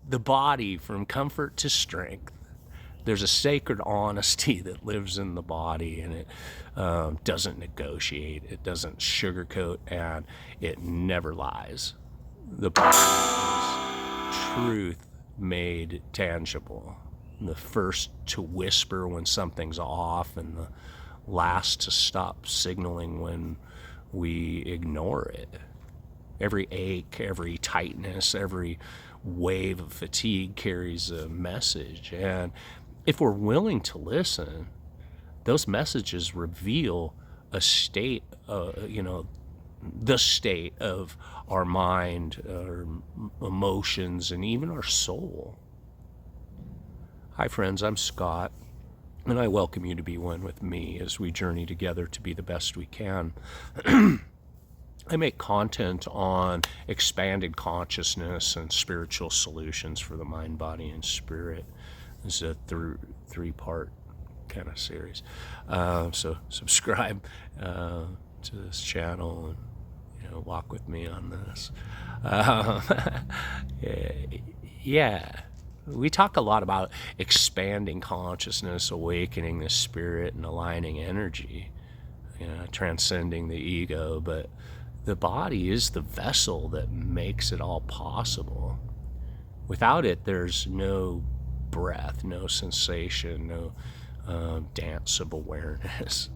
The body from comfort to strength. There's a sacred honesty that lives in the body, and it doesn't negotiate, it doesn't sugarcoat, and it never lies. The body is truth made tangible. The first to whisper when something's off, and the last to stop signaling when we ignore it. Every ache, every tightness, every wave of fatigue carries a message. And if we're willing to listen, those messages reveal a state, the state of our mind, our emotions, and even our soul. Hi, friends, I'm Scott, and I welcome you to be one with me as we journey together to be the best we can. I make content on expanded consciousness and spiritual solutions for the mind, body, and spirit. This is a three-part kind of series. So subscribe to this channel and walk with me on this. Yeah. We talk a lot about expanding consciousness, awakening the spirit, and aligning energy, transcending the ego, but the body is the vessel that makes it all possible. Without it, there's no breath, no sensation, no dance of awareness.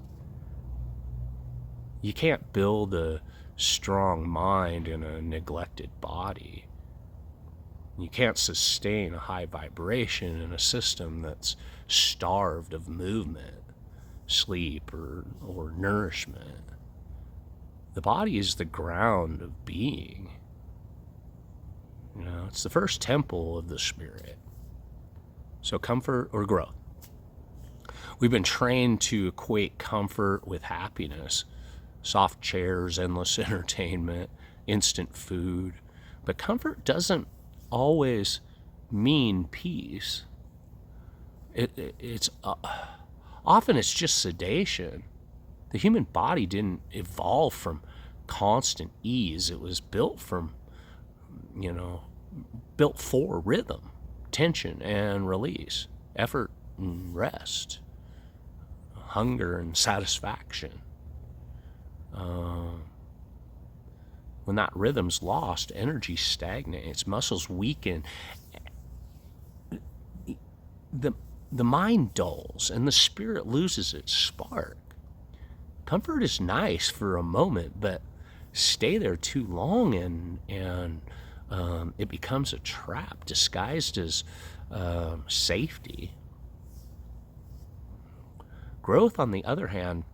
You can't build a strong mind in a neglected body. You can't sustain a high vibration in a system that's starved of movement, sleep, or nourishment. The body is the ground of being. It's the first temple of the spirit. So comfort or growth. We've been trained to equate comfort with happiness. Soft chairs, endless entertainment, instant food. But comfort doesn't always mean peace. Often it's just sedation. The human body didn't evolve from constant ease. It was built for rhythm, tension and release, effort and rest, hunger and satisfaction. When that rhythm's lost, energy stagnates, muscles weaken, the mind dulls, and the spirit loses its spark. Comfort is nice for a moment, but stay there too long and it becomes a trap disguised as safety. Growth, on the other hand,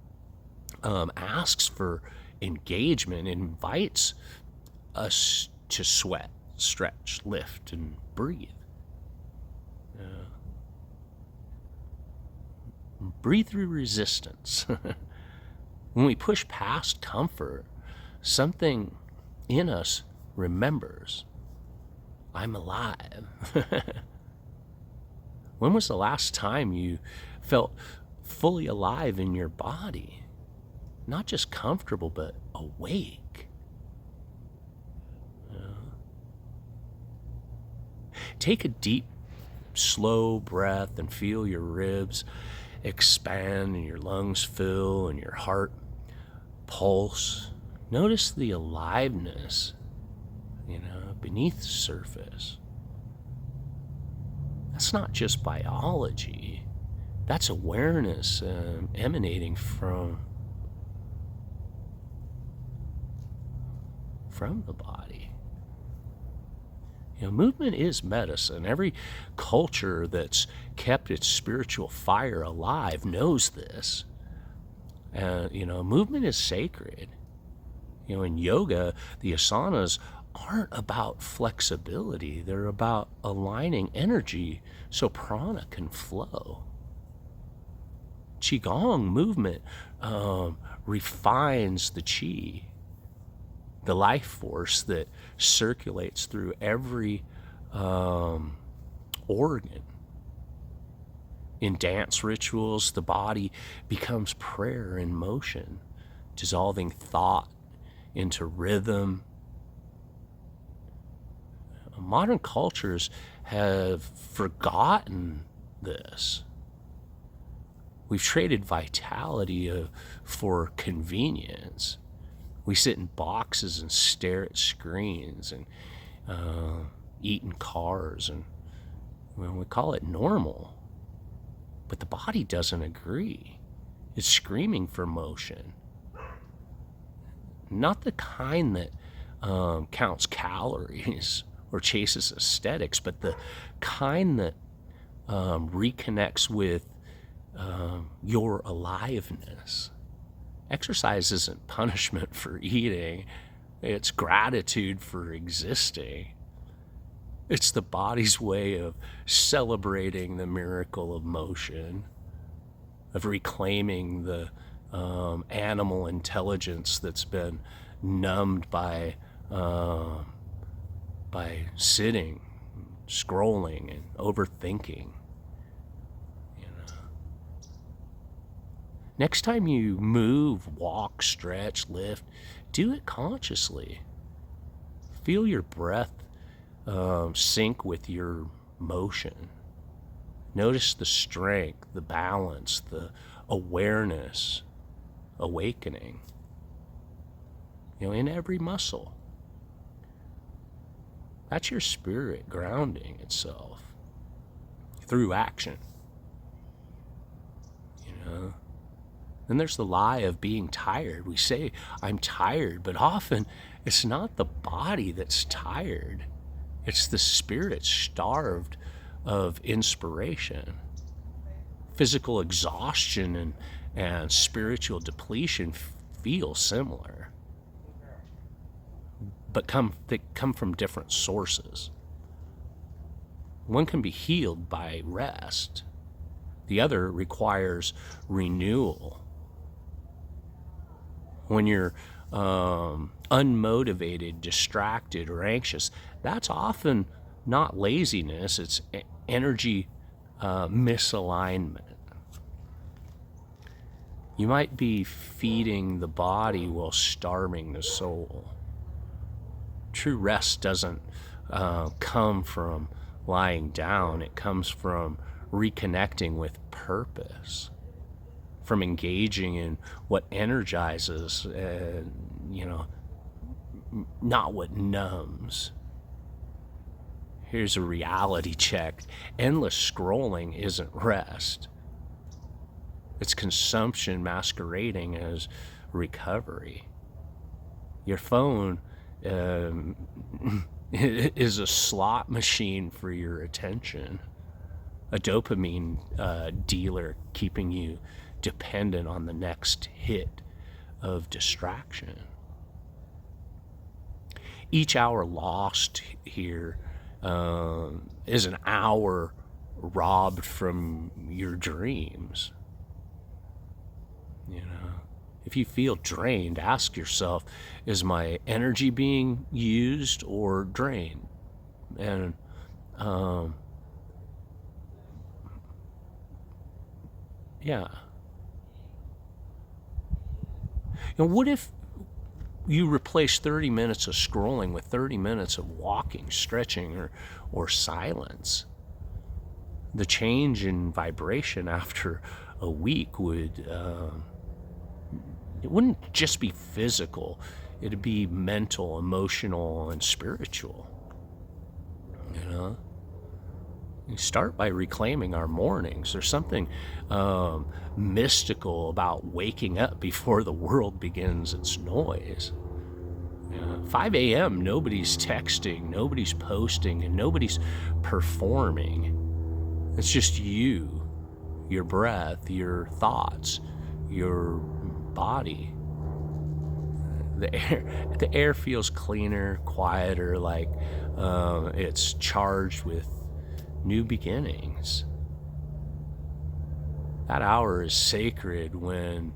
asks for engagement, invites us to sweat, stretch, lift, and breathe. Breathe through resistance. When we push past comfort, something in us remembers, I'm alive. When was the last time you felt fully alive in your body? Not just comfortable, but awake. Take a deep, slow breath and feel your ribs expand and your lungs fill and your heart pulse. Notice the aliveness, beneath the surface. That's not just biology. That's awareness emanating from the body. Movement is medicine. Every culture that's kept its spiritual fire alive knows this. Movement is sacred. In yoga, the asanas aren't about flexibility. They're about aligning energy so prana can flow. Qigong movement refines the qi, the life force that circulates through every organ. In dance rituals, the body becomes prayer in motion, dissolving thought into rhythm. modern cultures have forgotten this. We've traded vitality for convenience. We sit in boxes and stare at screens and eat in cars, and we call it normal. But the body doesn't agree. It's screaming for motion. Not the kind that counts calories or chases aesthetics, but the kind that reconnects with your aliveness. Exercise isn't punishment for eating. It's gratitude for existing. It's the body's way of celebrating the miracle of motion, of reclaiming the animal intelligence that's been numbed by sitting, scrolling, and overthinking. Next time you move, walk, stretch, lift, do it consciously. Feel your breath sync with your motion. Notice the strength, the balance, the awareness, awakening, in every muscle. That's your spirit grounding itself through action. Then there's the lie of being tired. We say, I'm tired, but often it's not the body that's tired. It's the spirit starved of inspiration. Physical exhaustion and spiritual depletion feel similar, but they come from different sources. One can be healed by rest. The other requires renewal. When you're unmotivated, distracted, or anxious, that's often not laziness, it's energy misalignment. You might be feeding the body while starving the soul. True rest doesn't come from lying down, it comes from reconnecting with purpose, from engaging in what energizes, not what numbs. Here's a reality check. Endless scrolling isn't rest. It's consumption masquerading as recovery. Your phone is a slot machine for your attention, a dopamine dealer keeping you dependent on the next hit of distraction. Each hour lost here is an hour robbed from your dreams. If you feel drained, ask yourself, is my energy being used or drained? And what if you replace 30 minutes of scrolling with 30 minutes of walking, stretching, or silence? The change in vibration after a week it wouldn't just be physical, it'd be mental, emotional, and spiritual. We start by reclaiming our mornings. There's something mystical about waking up before the world begins its noise. 5 a.m., nobody's texting, nobody's posting, and nobody's performing. It's just you, your breath, your thoughts, your body. The air feels cleaner, quieter, like it's charged with new beginnings. That hour is sacred when,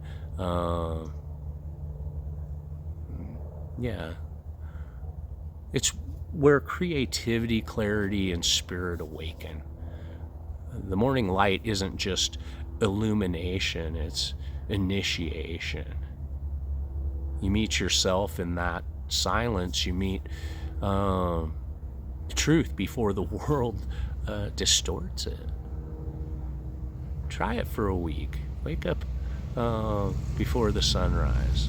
it's where creativity, clarity, and spirit awaken. The morning light isn't just illumination, it's initiation. You meet yourself in that silence, you meet true truth before the world distorts it. Try it for a week. Wake up before the sunrise.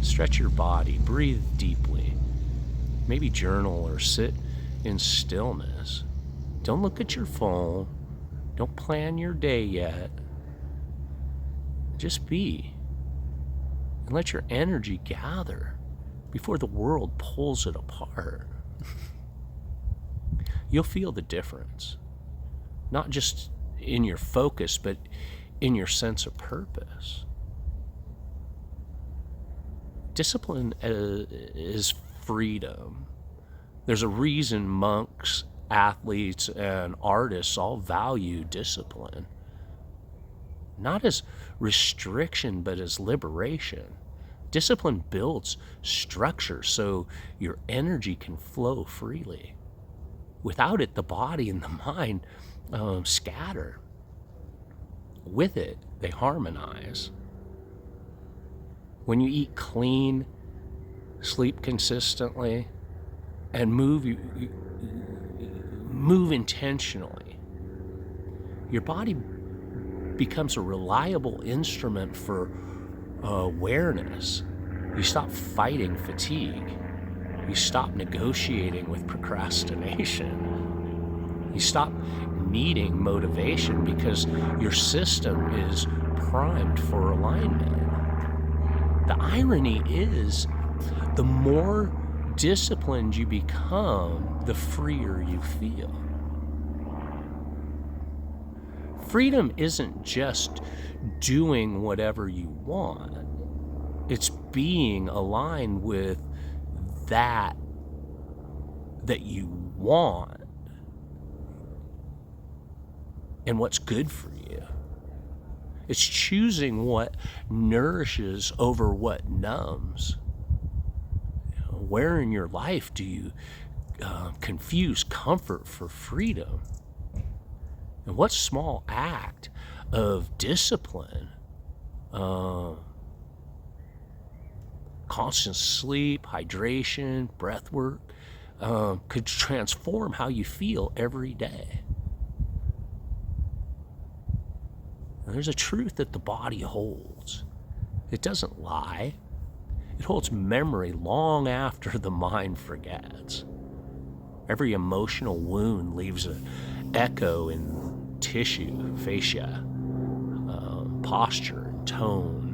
Stretch your body. Breathe deeply. Maybe journal or sit in stillness. Don't look at your phone. Don't plan your day yet. Just be. And let your energy gather before the world pulls it apart. You'll feel the difference. Not just in your focus, but in your sense of purpose. Discipline is freedom. There's a reason monks, athletes, and artists all value discipline. Not as restriction, but as liberation. Discipline builds structure so your energy can flow freely. Without it, the body and the mind scatter. With it, they harmonize. When you eat clean, sleep consistently, and move intentionally, your body becomes a reliable instrument for awareness. You stop fighting fatigue. You stop negotiating with procrastination. You stop needing motivation because your system is primed for alignment. The irony is, the more disciplined you become, the freer you feel. Freedom isn't just doing whatever you want. It's being aligned with that you want and what's good for you. It's choosing what nourishes over what numbs. Where in your life do you confuse comfort for freedom? And what small act of discipline, constant sleep, hydration, breath work, could transform how you feel every day? And there's a truth that the body holds. It doesn't lie. It holds memory long after the mind forgets. Every emotional wound leaves an echo in tissue, fascia, posture, and tone.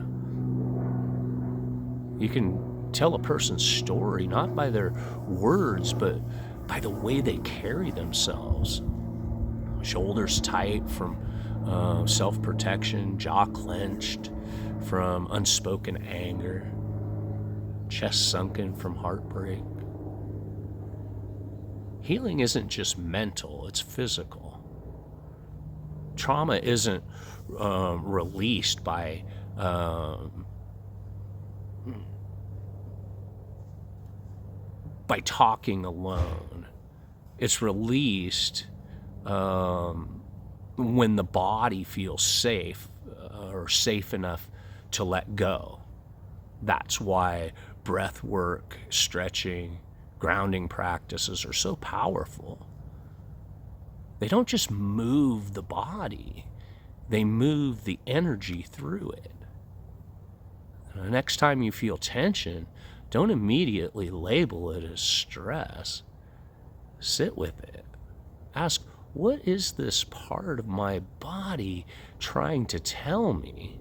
You can tell a person's story not by their words, but by the way they carry themselves. Shoulders tight from self-protection, jaw clenched from unspoken anger, chest sunken from heartbreak. Healing isn't just mental, it's physical. Trauma isn't released by talking alone. It's released when the body feels safe or safe enough to let go. That's why breath work, stretching, grounding practices are so powerful. They don't just move the body, they move the energy through it. And the next time you feel tension, don't immediately label it as stress. Sit with it. Ask, what is this part of my body trying to tell me?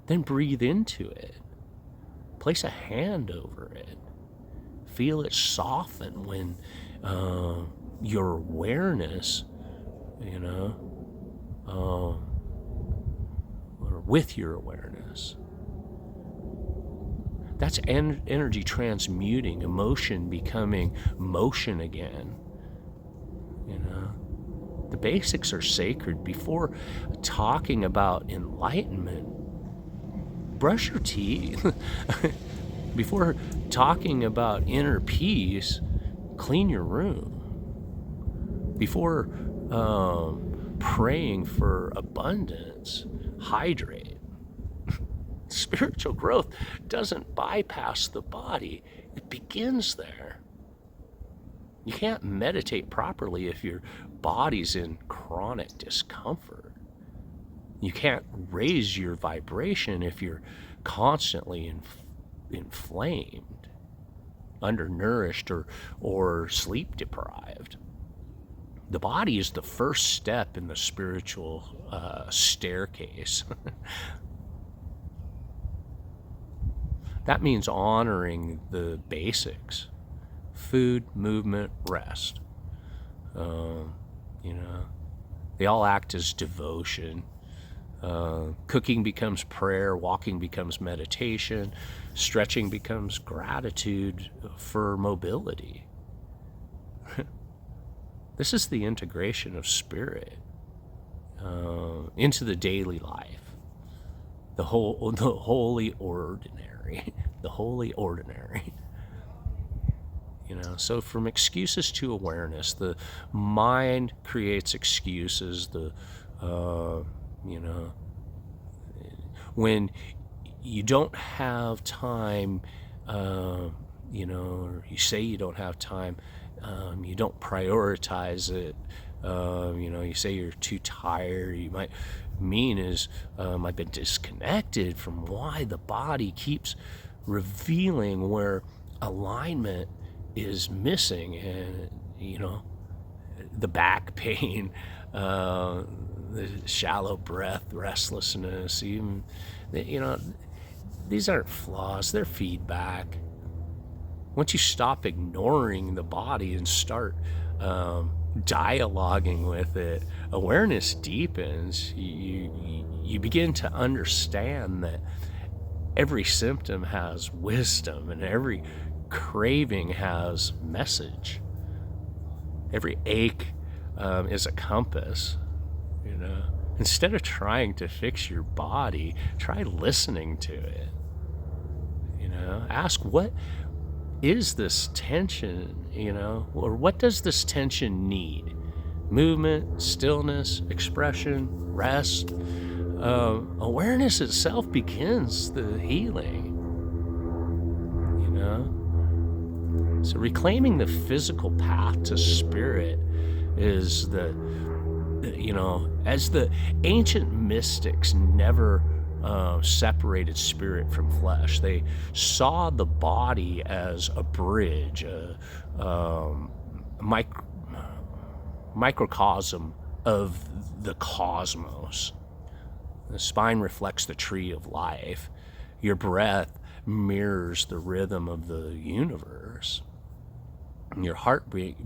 Then breathe into it. Place a hand over it. Feel it soften when your awareness, or with your awareness. That's energy transmuting, emotion becoming motion again. The basics are sacred. Before talking about enlightenment, brush your teeth. Before talking about inner peace, clean your room. Before praying for abundance, hydrate. Spiritual growth doesn't bypass the body, it begins there. You can't meditate properly if your body's in chronic discomfort. You can't raise your vibration if you're constantly inflamed, undernourished, or sleep deprived. The body is the first step in the spiritual staircase. That means honoring the basics: food, movement, rest. They all act as devotion. Cooking becomes prayer, walking becomes meditation, stretching becomes gratitude for mobility. This is the integration of spirit into the daily life, the holy ordinary, the holy ordinary. So from excuses to awareness, the mind creates excuses. When you don't have time, or you say you don't have time, you don't prioritize it, you say you're too tired, you might mean is, I've been disconnected from why the body keeps revealing where alignment is missing, and, the back pain, the shallow breath, restlessness, even, these aren't flaws, they're feedback. Once you stop ignoring the body and start dialoguing with it, awareness deepens. You begin to understand that every symptom has wisdom, and every craving has message. Every ache is a compass. Instead of trying to fix your body, try listening to it. Ask, what is this tension, or what does this tension need? Movement, stillness, expression, rest. Awareness itself begins the healing. So reclaiming the physical path to spirit is as the ancient mystics never separated spirit from flesh. They saw the body as a bridge, a microcosm of the cosmos. The spine reflects the tree of life. Your breath mirrors the rhythm of the universe. Your heartbeat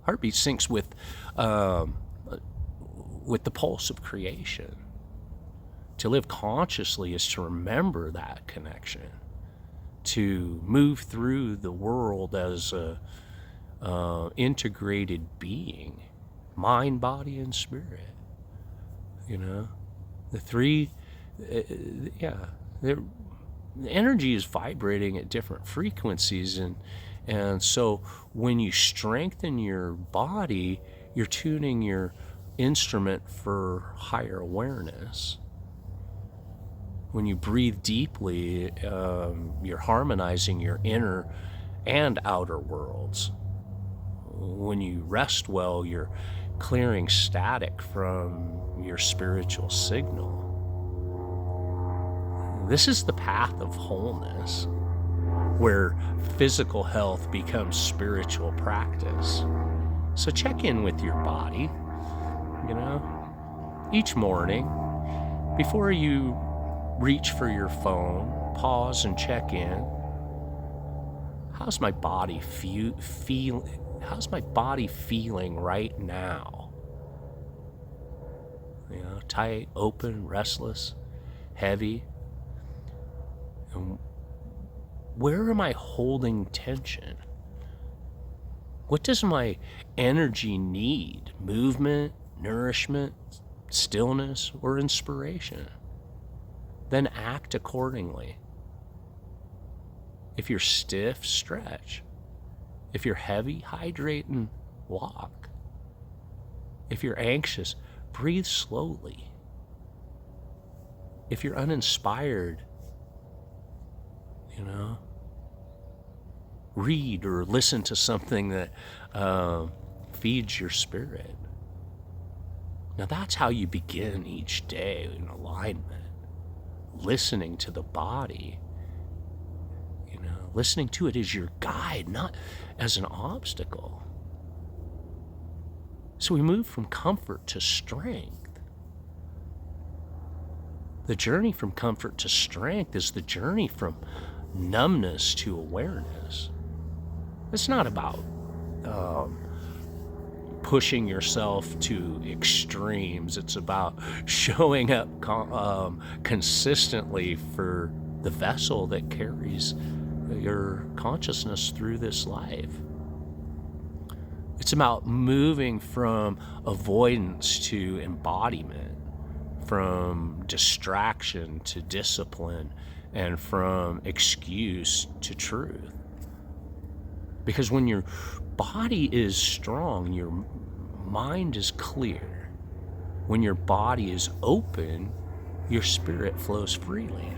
syncs with the pulse of creation. To live consciously is to remember that connection, to move through the world as a integrated being, mind, body, and spirit. The three, the energy is vibrating at different frequencies, and so when you strengthen your body, you're tuning your instrument for higher awareness. When you breathe deeply, you're harmonizing your inner and outer worlds. When you rest well, you're clearing static from your spiritual signal. This is the path of wholeness, where physical health becomes spiritual practice. So check in with your body, each morning. Before you reach for your phone, pause and check in. How's my body How's my body feeling right now? Tight, open, restless, heavy. And where am I holding tension? What does my energy need? Movement, nourishment, stillness, or inspiration? Then act accordingly. If you're stiff, stretch. If you're heavy, hydrate and walk. If you're anxious, breathe slowly. If you're uninspired, read or listen to something that feeds your spirit. Now that's how you begin each day in alignment, listening to the body. Listening to it as your guide, not as an obstacle. So we move from comfort to strength. The journey from comfort to strength is the journey from numbness to awareness. It's not about pushing yourself to extremes. It's about showing up consistently for the vessel that carries your consciousness through this life. It's about moving from avoidance to embodiment, from distraction to discipline, and from excuse to truth. Because when your body is strong, your mind is clear. When your body is open, your spirit flows freely.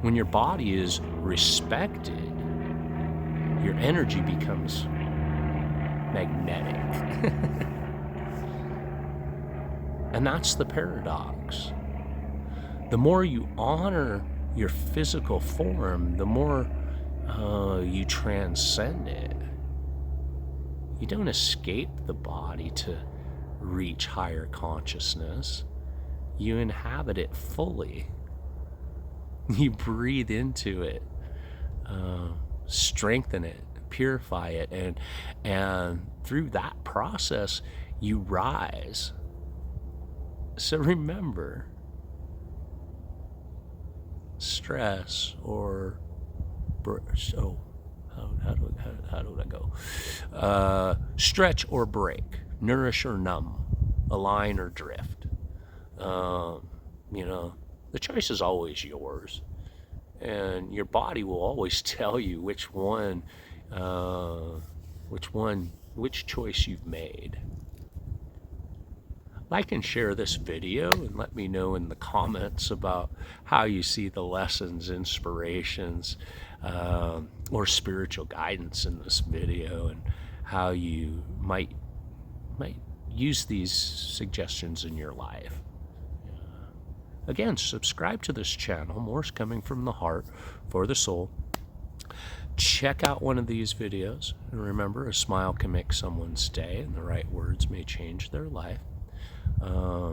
When your body is respected, your energy becomes magnetic. And that's the paradox. The more you honor your physical form, the more you transcend it. You don't escape the body to reach higher consciousness. You inhabit it fully. You breathe into it, strengthen it, purify it, and through that process, you rise. So remember, stress or how do I go? Stretch or break, nourish or numb, align or drift. The choice is always yours, and your body will always tell you which choice you've made. Like and share this video and let me know in the comments about how you see the lessons, inspirations, or spiritual guidance in this video, and how you might use these suggestions in your life. Again, subscribe to this channel. More's coming from the heart for the soul. Check out one of these videos. And remember, a smile can make someone's day, and the right words may change their life. I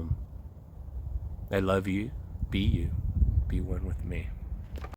love you. Be one with me.